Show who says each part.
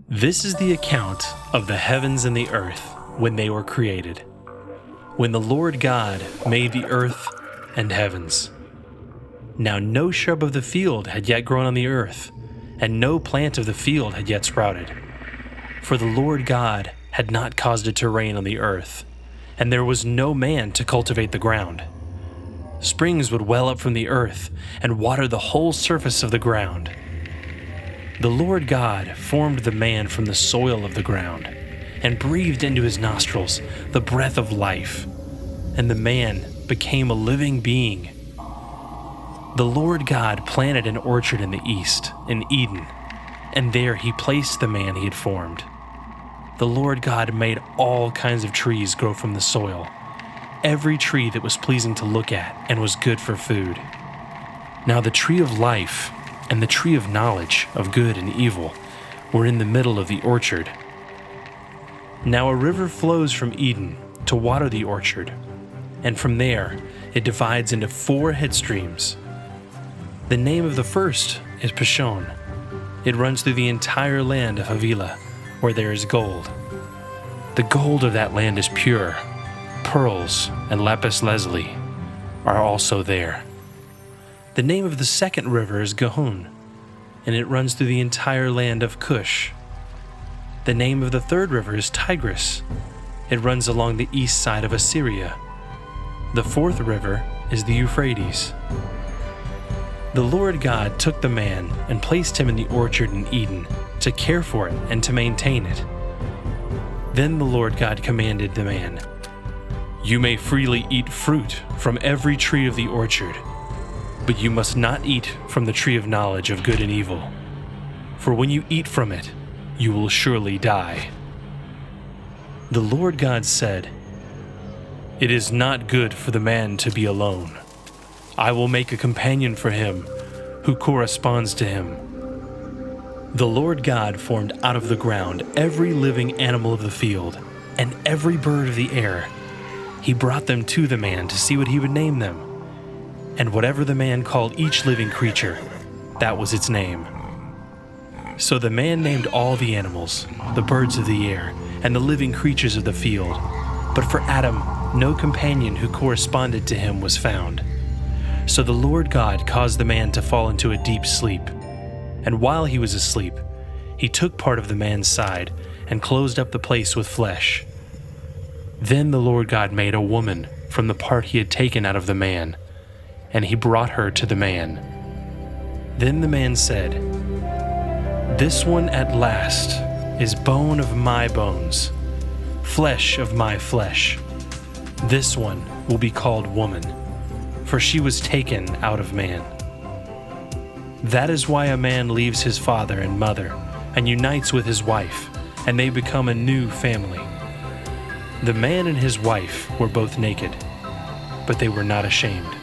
Speaker 1: This is the account of the heavens and the earth when they were created, when the Lord God made the earth and heavens. Now no shrub of the field had yet grown on the earth, and no plant of the field had yet sprouted. For the Lord God had not caused it to rain on the earth, and there was no man to cultivate the ground. Springs would well up from the earth and water the whole surface of the ground. The Lord God formed the man from the soil of the ground, and breathed into his nostrils the breath of life, and the man became a living being. The Lord God planted an orchard in the east, in Eden, and there he placed the man he had formed. The Lord God made all kinds of trees grow from the soil, every tree that was pleasing to look at and was good for food. Now the tree of life and the tree of knowledge of good and evil were in the middle of the orchard. Now a river flows from Eden to water the orchard, and from there it divides into 4 headstreams. The name of the first is Pishon. It runs through the entire land of Havilah, where there is gold. The gold of that land is pure. Pearls and lapis lazuli are also there. The name of the second river is Gihon, and it runs through the entire land of Cush. The name of the third river is Tigris. It runs along the east side of Assyria. The fourth river is the Euphrates. The Lord God took the man and placed him in the orchard in Eden to care for it and to maintain it. Then the Lord God commanded the man, "You may freely eat fruit from every tree of the orchard, but you must not eat from the tree of knowledge of good and evil, for when you eat from it, you will surely die." The Lord God said, "It is not good for the man to be alone. I will make a companion for him who corresponds to him." The Lord God formed out of the ground every living animal of the field and every bird of the air. He brought them to the man to see what he would name them. And whatever the man called each living creature, that was its name. So the man named all the animals, the birds of the air, and the living creatures of the field. But for Adam, no companion who corresponded to him was found. So the Lord God caused the man to fall into a deep sleep. And while he was asleep, he took part of the man's side and closed up the place with flesh. Then the Lord God made a woman from the part he had taken out of the man, and he brought her to the man. Then the man said, "This one at last is bone of my bones, flesh of my flesh. This one will be called woman, for she was taken out of man." That is why a man leaves his father and mother and unites with his wife, and they become a new family. The man and his wife were both naked, but they were not ashamed.